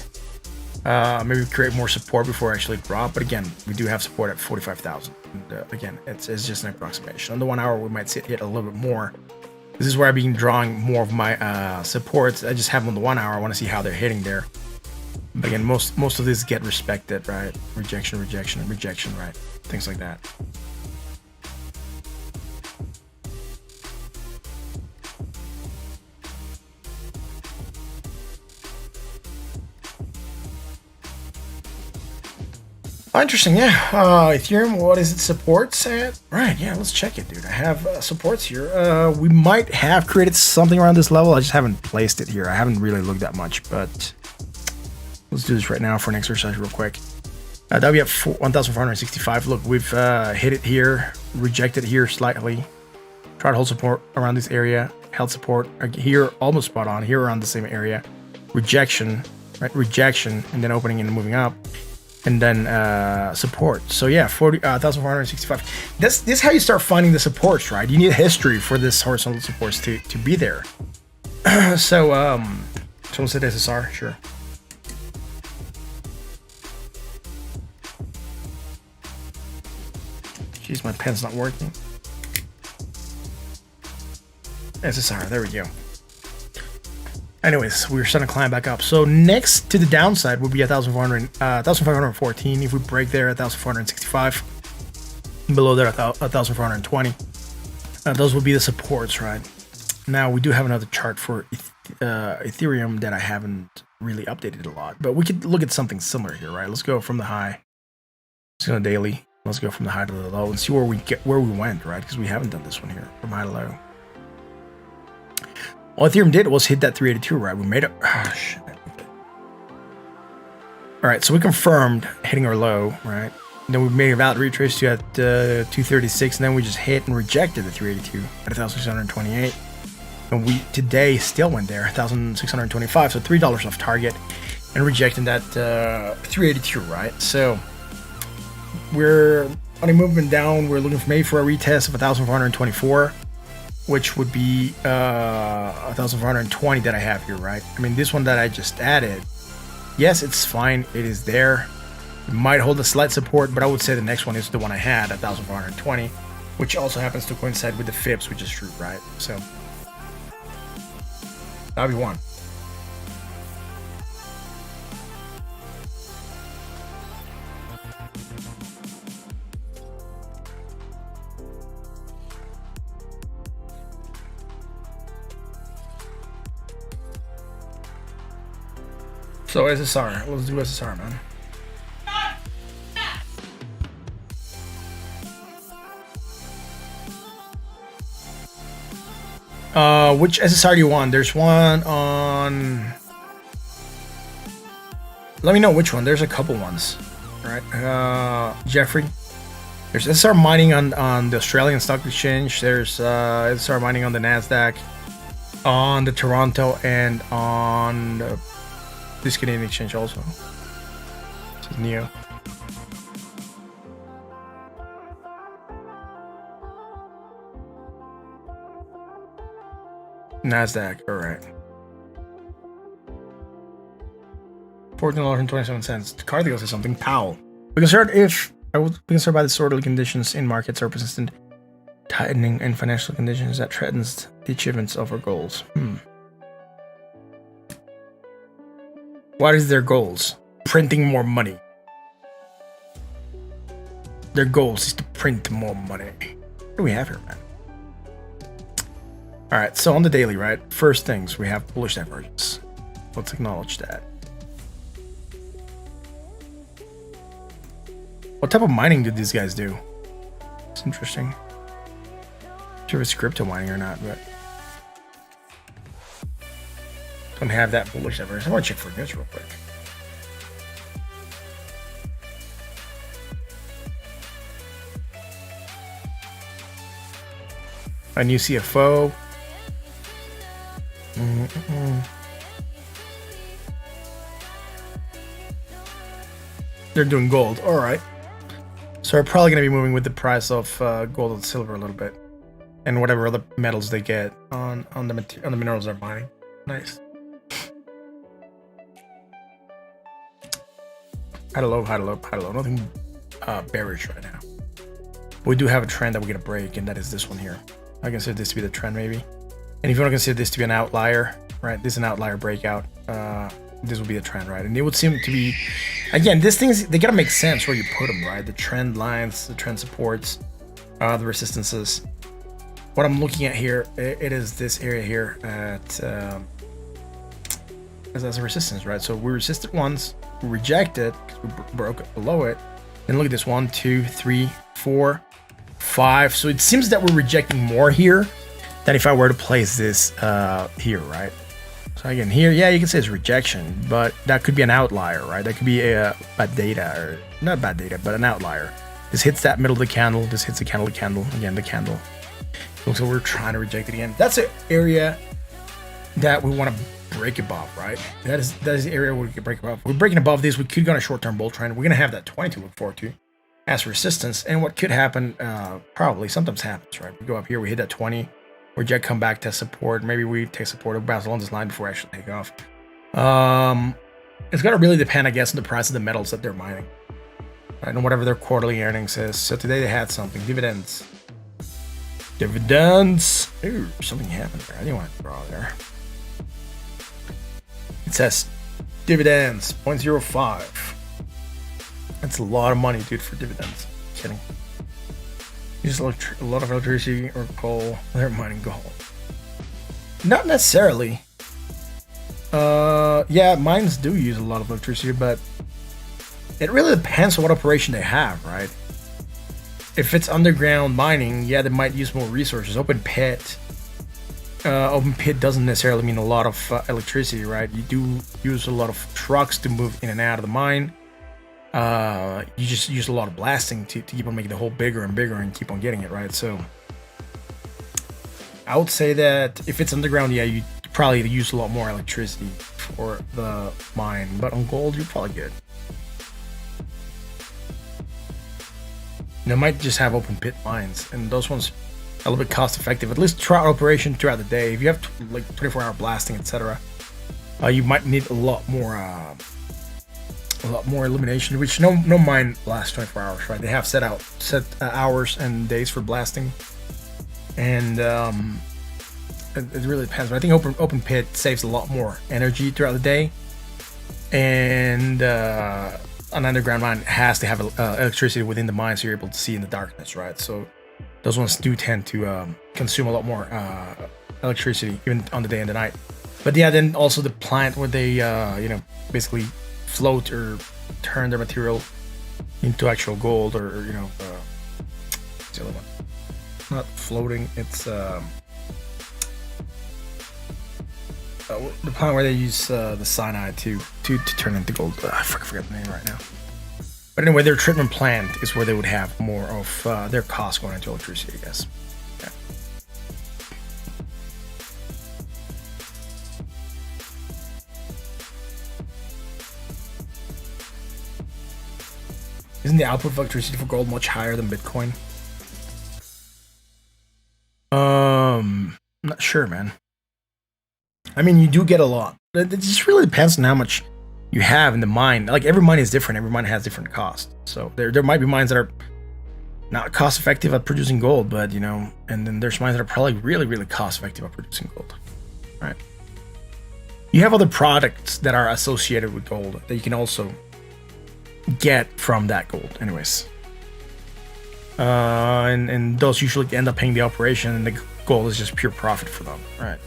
Maybe create more support before I actually drop. But again, we do have support at 45,000. Again, it's just an approximation. On the 1 hour, we might hit a little bit more. This is where I've been drawing more of my supports. I just have them on the 1 hour. I want to see how they're hitting there. But again, most of these get respected, right? Rejection, rejection, rejection, right? Things like that. Interesting, yeah. Ethereum, what is it supports at? Right, yeah, let's check it, dude. I have supports here. We might have created something around this level. I just haven't placed it here. I haven't really looked that much, but let's do this right now for an exercise real quick. That'll be at 1,465. Look, we've hit it here, rejected here slightly. Tried to hold support around this area, held support here, almost spot on, here around the same area. Rejection, right? Rejection, and then opening and moving up. And then support. So yeah, 1,465. This is how you start finding the supports, right? You need a history for this horizontal supports to be there. So let's hit SSR, sure. Jeez, my pen's not working. SSR, there we go. Anyways, we're starting to climb back up. So next to the downside would be 1,514. If we break there, 1,465. Below there, 1,420. Those would be the supports, right? Now we do have another chart for Ethereum that I haven't really updated a lot, but we could look at something similar here, right? Let's go from the high. Let's go daily. Let's go from the high to the low and see where we went, right? Because we haven't done this one here from high to low. All Ethereum did was hit that 382, right? We made it. Oh, shit. All right, so we confirmed hitting our low, right? Then we made a valid retrace to at 236, and then we just hit and rejected the 382 at 1,628. And we today still went there, 1,625, so $3 off target, and rejecting that 382, right? So we're on a movement down. We're looking for maybe for a retest of 1,424. Which would be 1,420 that I have here, right? I mean, this one that I just added, yes, it's fine. It is there. It might hold a slight support, but I would say the next one is the one I had, 1,420, which also happens to coincide with the fibs, which is true, right? So that'll be one. So SSR, let's do SSR, man. Which SSR do you want? There's one on. Let me know which one. There's a couple ones, right? Jeffrey. There's SSR mining on the Australian Stock Exchange. There's SSR mining on the Nasdaq, on the Toronto, and on this Canadian exchange also. This is Neo. Nasdaq, all right. $14.27. Cardano says something. Powell. We concerned if I would be concerned by the disorderly conditions in markets or persistent tightening in financial conditions that threatens the achievements of our goals. What is their goals? Printing more money. Their goals is to print more money. What do we have here, man? All right, so on the daily, right? First things, we have bullish divergence. Let's acknowledge that. What type of mining did these guys do? It's interesting. Not sure if it's crypto mining or not, but don't have that bullish divergence. I want to check for this real quick. A new CFO. They're doing gold. All right. So we're probably going to be moving with the price of gold and silver a little bit, and whatever other metals they get on the minerals they're mining. Nice. High to low, high to low, high to low. Nothing bearish right now. But we do have a trend that we're going to break, and that is this one here. I consider this to be the trend, maybe. And if you want to consider this to be an outlier, right? This is an outlier breakout. This will be a trend, right? And it would seem to be, again, these things, they got to make sense where you put them, right? The trend lines, the trend supports, the resistances. What I'm looking at here, it is this area here at as a resistance, right? So we resisted once, we rejected because we broke it below it, And look at this, 1, 2, 3, 4, 5. So it seems that we're rejecting more here than if I were to place this here, right? So again, here, yeah, you can say it's rejection, but that could be an outlier, right? That could be a bad data, or not bad data, but an outlier. This hits that middle of the candle. This hits the candle, again, the candle. Looks like we're trying to reject it again. That's an area that we want to break above, right? That is the area we can break above. We're breaking above this. We could go on a short-term bull trend. We're going to have that 20 to look forward to as resistance. And what could happen, probably sometimes happens, right? We go up here, we hit that 20. Reject, come back, test support. Maybe we take support or bounce along this line before we actually take off. It's going to really depend, I guess, on the price of the metals that they're mining. Right, and whatever their quarterly earnings is. So today they had something. Dividends. Ooh, something happened there. I didn't want to draw there. It says dividends, 0.05. That's a lot of money, dude, for dividends. Kidding. Use a lot of electricity or coal. They're mining gold. Not necessarily. Yeah, mines do use a lot of electricity, but it really depends on what operation they have, right? If it's underground mining, yeah, they might use more resources. Open pit doesn't necessarily mean a lot of electricity, right? You do use a lot of trucks to move in and out of the mine. You just use a lot of blasting to keep on making the hole bigger and bigger and keep on getting it, right? So I would say that if it's underground, yeah, you probably use a lot more electricity for the mine, but on gold, you're probably good. They might just have open pit mines, and those ones are a little bit cost effective. At least throughout operation throughout the day. If you have like 24-hour blasting, etc., you might need a lot more illumination, which no mine lasts 24 hours, right? They have set hours and days for blasting, and it really depends. But I think open pit saves a lot more energy throughout the day, and an underground mine has to have electricity within the mine, so you're able to see in the darkness, right? So those ones do tend to consume a lot more electricity even on the day and the night. But yeah, then also the plant where they basically float or turn their material into actual gold, or what's the other one? Not floating, it's the plant where they use the cyanide to turn into gold. I forget the name right now. But anyway, their treatment plant is where they would have more of their costs going into electricity, I guess. Yeah. Isn't the output of electricity for gold much higher than Bitcoin? I'm not sure, man. I mean, you do get a lot. It just really depends on how much you have in the mine. Like, every mine is different. Every mine has different costs. So there might be mines that are not cost effective at producing gold, but and then there's mines that are probably really, really cost effective at producing gold. Right? You have other products that are associated with gold that you can also get from that gold, anyways. And those usually end up paying the operation, and the gold is just pure profit for them, right?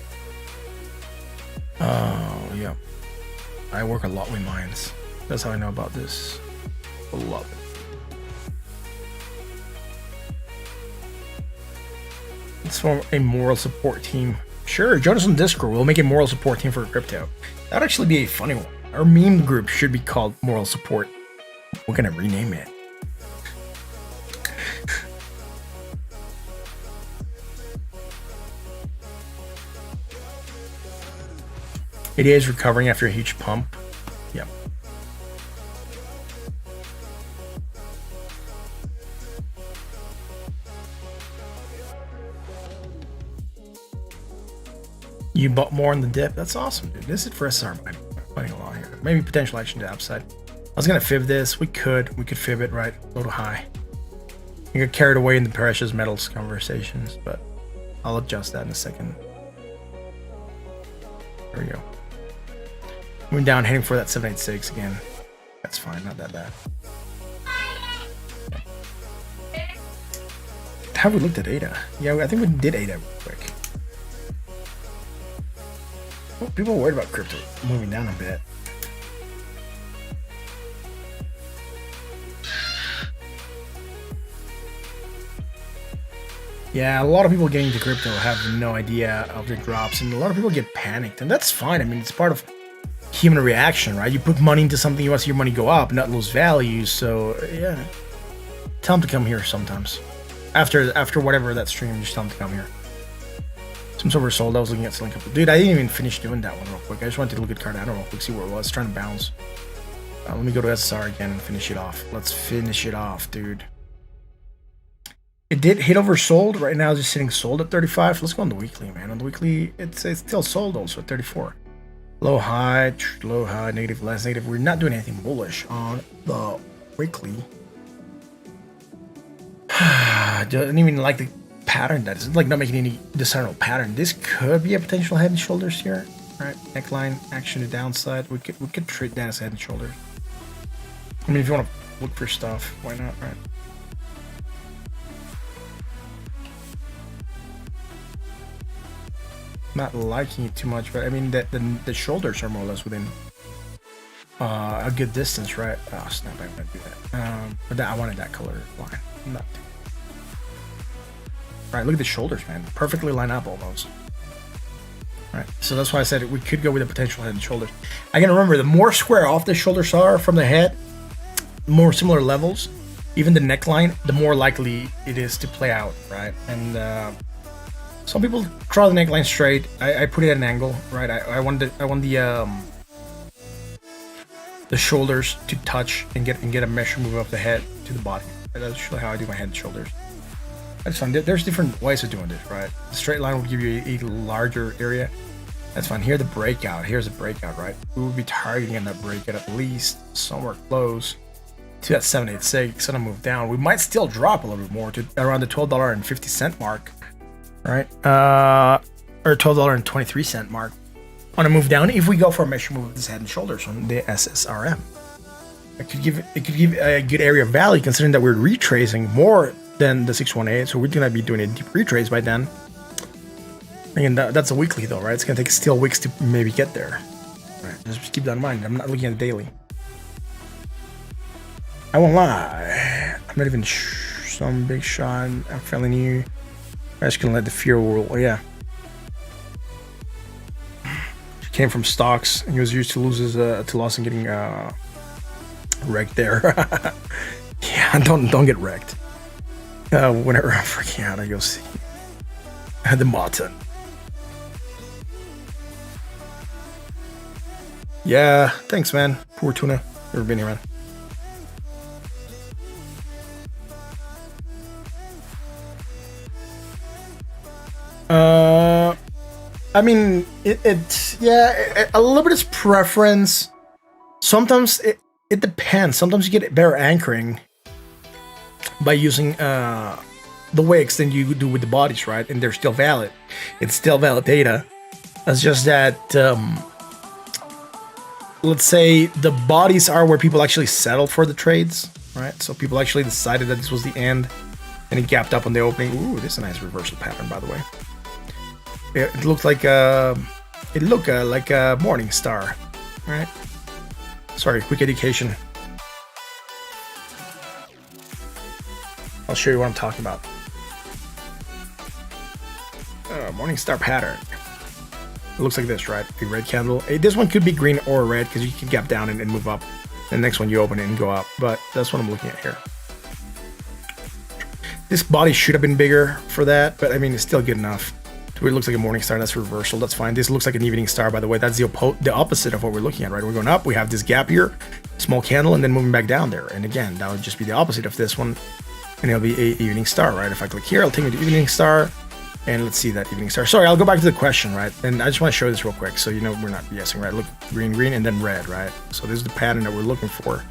Yeah. I work a lot with mines. That's how I know about this. A lot. Let's form a moral support team. Sure, join us on Discord. We'll make a moral support team for crypto. That'd actually be a funny one. Our meme group should be called Moral Support. We're gonna rename it. It is recovering after a huge pump. Yep. You bought more in the dip? That's awesome, dude. This is for SR putting a lot here. Maybe potential action to the upside. I was gonna fib this. We could fib it right, low to high. You get carried away in the precious metals conversations, but I'll adjust that in a second. There we go. Moving down, heading for that 786 again. That's fine, not that bad. Have we looked at ADA? Yeah, I think we did ADA real quick. Well, people are worried about crypto moving down a bit. Yeah, a lot of people getting into crypto have no idea of the drops, and a lot of people get panicked, and that's fine. I mean, it's part of human reaction, right? You put money into something, you want to see your money go up, not lose value. So yeah, tell them to come here sometimes. After whatever that stream, just tell them to come here. Some oversold. I was looking at selling couple. Dude, I didn't even finish doing that one real quick. I just wanted to look at Cardano real quick, see where it was. Trying to bounce. Let me go to SSR again and finish it off. Let's finish it off, dude. It did hit oversold. Right now, it's just sitting sold at 35. Let's go on the weekly, man. On the weekly, it's still sold also at 34. Low, high, negative, less negative. We're not doing anything bullish on the weekly. Doesn't even like the pattern. That is like not making any discernible pattern. This could be a potential head and shoulders here. Right, neckline action to downside. We could treat that as head and shoulders. I mean, if you want to look for stuff, why not, right? Not liking it too much, but I mean the shoulders are more or less within a good distance, right? Oh snap! I'm gonna do that. But I wanted that color line. Not. Right, look at the shoulders, man. Perfectly line up almost. Right, so that's why I said we could go with a potential head and shoulders. I gotta remember, the more square off the shoulders are from the head, more similar levels, even the neckline, the more likely it is to play out, right? And some people draw the neckline straight. I put it at an angle, right? I want the shoulders to touch and get a measure move of the head to the body. That's usually how I do my head and shoulders. That's fine. There's different ways of doing this, right? The straight line will give you a larger area. That's fine. Here's the breakout. Here's a breakout, right? We will be targeting in that breakout at least somewhere close to that 786 and a move down. We might still drop a little bit more to around the $12.50 mark, right? Or $12.23 mark on a move down if we go for a measure move of this head and shoulders on the SSRM. It could give a good area of value considering that we're retracing more than the 618, so we're gonna be doing a deep retrace by then. Again, that's a weekly though, right? It's gonna take still weeks to maybe get there. Right, just keep that in mind. I'm not looking at the daily. I won't lie. I'm not even some big shot. I'm fairly new. I'm just gonna let the fear rule. Oh, yeah. He came from stocks. He was used to loses to loss and getting wrecked there. Yeah, don't get wrecked. Whenever I'm freaking out, I go see the Martin. Yeah, thanks, man. Poor tuna. Never been here, man. I mean, a little bit of preference. Sometimes it depends. Sometimes you get better anchoring by using the wicks than you do with the bodies, right? And they're still valid. It's still valid data. It's just that, let's say the bodies are where people actually settle for the trades, right? So people actually decided that this was the end, and it gapped up on the opening. Ooh, this is a nice reversal pattern, by the way. It looked like a morning star, right? Sorry, quick education. I'll show you what I'm talking about. Morning star pattern. It looks like this, right? A red candle. This one could be green or red because you can gap down and move up. The next one you open it and go up. But that's what I'm looking at here. This body should have been bigger for that, but I mean, it's still good enough. It looks like a morning star. That's reversal. That's fine. This looks like an evening star, by the way. That's the opposite of what we're looking at, right? We're going up. We have this gap here, small candle, and then moving back down there. And again, that would just be the opposite of this one. And it'll be a evening star, right? If I click here, I'll take me to evening star. And let's see that evening star. Sorry, I'll go back to the question, right? And I just want to show this real quick so you know we're not guessing, right? Look, green, green, and then red, right? So this is the pattern that we're looking for.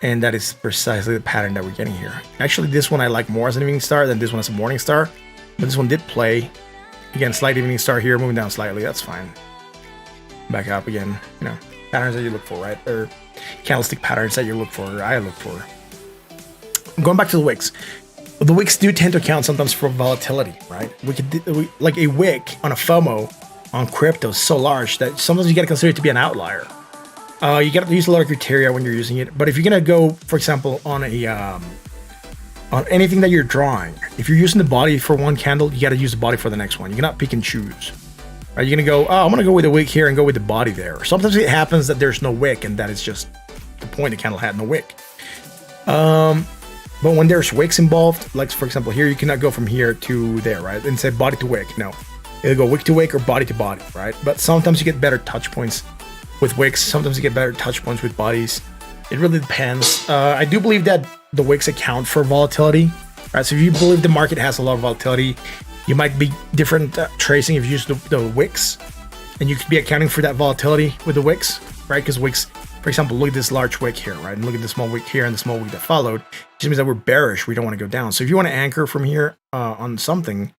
And that is precisely the pattern that we're getting here. Actually, this one I like more as an evening star than this one as a morning star. But this one did play. Again, slight evening star here, moving down slightly. That's fine. Back up again. You know, patterns that you look for, right? Or candlestick patterns that you look for, or I look for. Going back to the wicks. The wicks do tend to account sometimes for volatility, right? Like a wick on a FOMO on crypto is so large that sometimes you got to consider it to be an outlier. You got to use a lot of criteria when you're using it. But if you're gonna go, for example, on a on anything that you're drawing, if you're using the body for one candle, you got to use the body for the next one. You cannot pick and choose. Right? You're going to go, oh, I'm going to go with the wick here and go with the body there. Sometimes it happens that there's no wick, and that is just the point. The candle had no wick. But when there's wicks involved, like for example here, you cannot go from here to there, right? And say body to wick. No, it'll go wick to wick or body to body, right? But sometimes you get better touch points with wicks. Sometimes you get better touch points with bodies. It really depends. I do believe that the wicks account for volatility, right? So if you believe the market has a lot of volatility, you might be different tracing if you use the wicks, and you could be accounting for that volatility with the wicks, right? Because wicks, for example, look at this large wick here, right? And look at the small wick here and the small wick that followed. It just means that we're bearish. We don't want to go down. So if you want to anchor from here on something,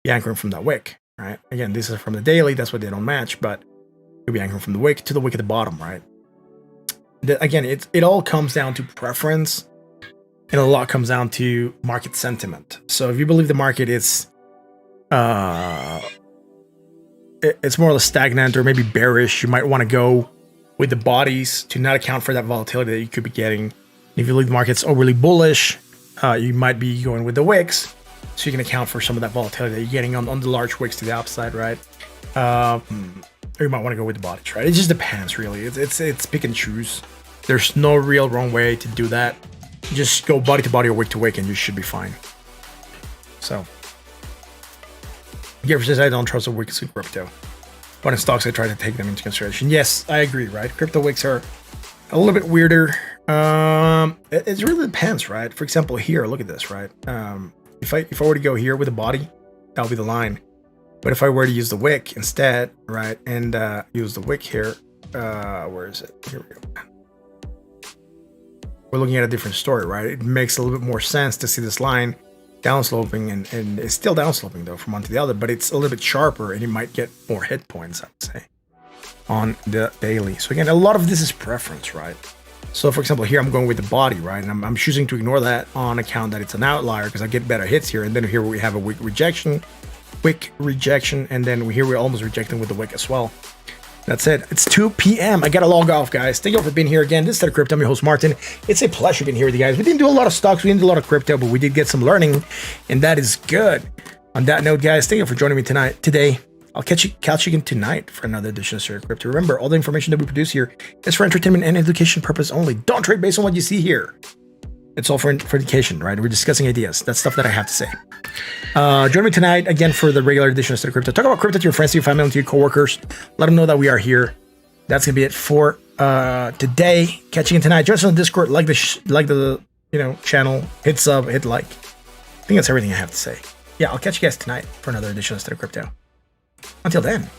you're anchoring from that wick, right? Again, this is from the daily. That's why they don't match, but you'll be anchoring from the wick to the wick at the bottom, right? Again, it all comes down to preference, and a lot comes down to market sentiment. So if you believe the market is it's more or less stagnant or maybe bearish, you might want to go with the bodies to not account for that volatility that you could be getting. If you believe the market's overly bullish, you might be going with the wicks, so you can account for some of that volatility that you're getting on the large wicks to the upside, right? Or you might want to go with the bodies, right? It just depends, really. It's pick and choose. There's no real wrong way to do that. Just go body to body or wick to wick, and you should be fine. So, Jeffrey says, I don't trust the wicks in crypto. But in stocks, I try to take them into consideration. Yes, I agree, right? Crypto wicks are a little bit weirder. It really depends, right? For example, here, look at this, right? If I were to go here with a body, that'll be the line. But if I were to use the wick instead, right, and use the wick here, where is it? Here we go. We're looking at a different story, right? It makes a little bit more sense to see this line downsloping, and it's still downsloping though from one to the other, but it's a little bit sharper, and you might get more hit points, I would say, on the daily. So again, a lot of this is preference, right? So for example, here I'm going with the body, right? And I'm choosing to ignore that on account that it's an outlier because I get better hits here. And then here we have a wick rejection, and then here we're almost rejecting with the wick as well. That's it. It's 2 p.m. I gotta log off, guys. Thank you all for being here again. This is State of Crypto. I'm your host, Martin. It's a pleasure being here with you guys. We didn't do a lot of stocks. We didn't do a lot of crypto, but we did get some learning, and that is good. On that note, guys, thank you for joining me today. I'll catch you again tonight for another edition of State of Crypto. Remember, all the information that we produce here is for entertainment and education purpose only. Don't trade based on what you see here. It's all for education, right? We're discussing ideas. That's stuff that I have to say. Join me tonight again for the regular edition of State of Crypto. Talk about crypto to your friends, to your family, and to your coworkers. Let them know that we are here. That's gonna be it for today. Catching you tonight. Join us on Discord. Like the channel. Hit sub. Hit like. I think that's everything I have to say. Yeah, I'll catch you guys tonight for another edition of State of Crypto. Until then.